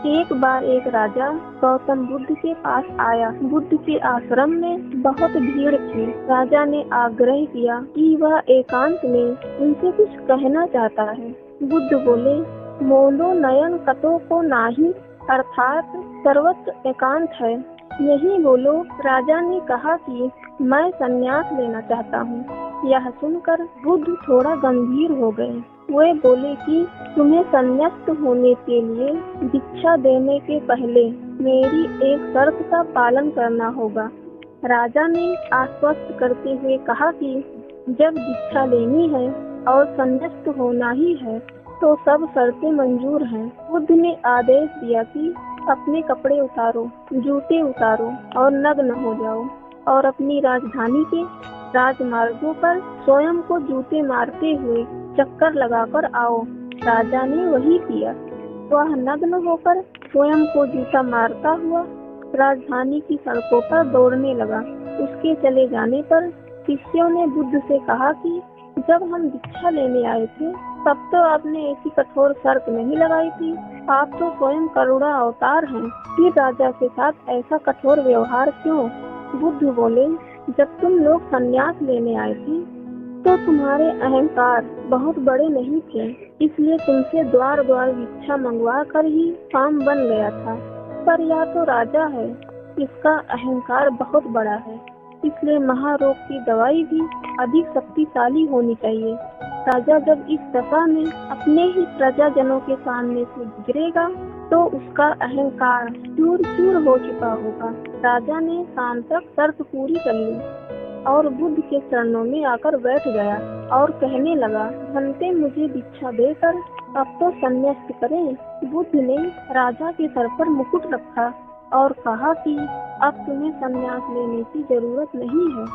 एक बार एक राजा गौतम बुद्ध के पास आया। बुद्ध के आश्रम में बहुत भीड़ थी। राजा ने आग्रह किया कि वह एकांत में उनसे कुछ कहना चाहता है। बुद्ध बोले, मोलो नयन कतो को नाही, अर्थात सर्वत्र एकांत है, यही बोलो। राजा ने कहा कि मैं संन्यास लेना चाहता हूँ। यह सुनकर बुद्ध थोड़ा गंभीर हो गए। वे बोले कि तुम्हें संन्यास्त होने के लिए दीक्षा देने के पहले मेरी एक शर्त का पालन करना होगा। राजा ने आश्वस्त करते हुए कहा कि जब दीक्षा लेनी है और संन्यास्त होना ही है तो सब शर्तें मंजूर हैं। बुद्ध ने आदेश दिया कि अपने कपड़े उतारो, जूते उतारो और नग्न हो जाओ और अपनी राजधानी के राजमार्गों पर स्वयं को जूते मारते हुए चक्कर लगाकर आओ। राजा ने वही किया। वह नग्न होकर स्वयं को जूता मारता हुआ राजधानी की सड़कों पर दौड़ने लगा। उसके चले जाने पर शिष्यों ने बुद्ध से कहा कि जब हम दीक्षा लेने आए थे तब तो आपने ऐसी कठोर शर्त नहीं लगाई थी। आप तो स्वयं करुणा अवतार हैं, फिर राजा के साथ ऐसा कठोर व्यवहार क्यों? बुद्ध बोले, जब तुम लोग संन्यास लेने आए थे तो तुम्हारे अहंकार बहुत बड़े नहीं थे, इसलिए तुमसे द्वार द्वार भिक्षा मंगवा कर ही काम बन गया था। पर यह तो राजा है, इसका अहंकार बहुत बड़ा है, इसलिए महारोग की दवाई भी अधिक शक्तिशाली होनी चाहिए। राजा जब इस दशा में अपने ही प्रजाजनों के सामने से गिरेगा तो उसका अहंकार चूर चूर हो चुका होगा। राजा ने शाम तक शर्त पूरी कर ली और बुद्ध के चरणों में आकर बैठ गया और कहने लगा, भंते मुझे दीक्षा देकर अब तो संन्यास्त करें। बुद्ध ने राजा के सर पर मुकुट रखा और कहा कि अब तुम्हें संन्यास लेने की जरूरत नहीं है,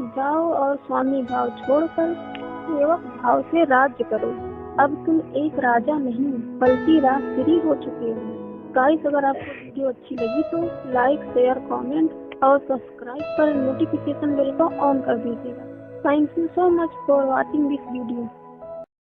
जाओ और स्वामी भाव छोड़कर सेवक भाव से राज्य करो। अब तुम एक राजा नहीं बल्कि राजश्री हो चुके हो। गाइस, अगर आपको वीडियो अच्छी लगी तो लाइक, शेयर, कमेंट और सब्सक्राइब कर नोटिफिकेशन बेल को ऑन कर दीजिएगा। Thank you so much for watching this video.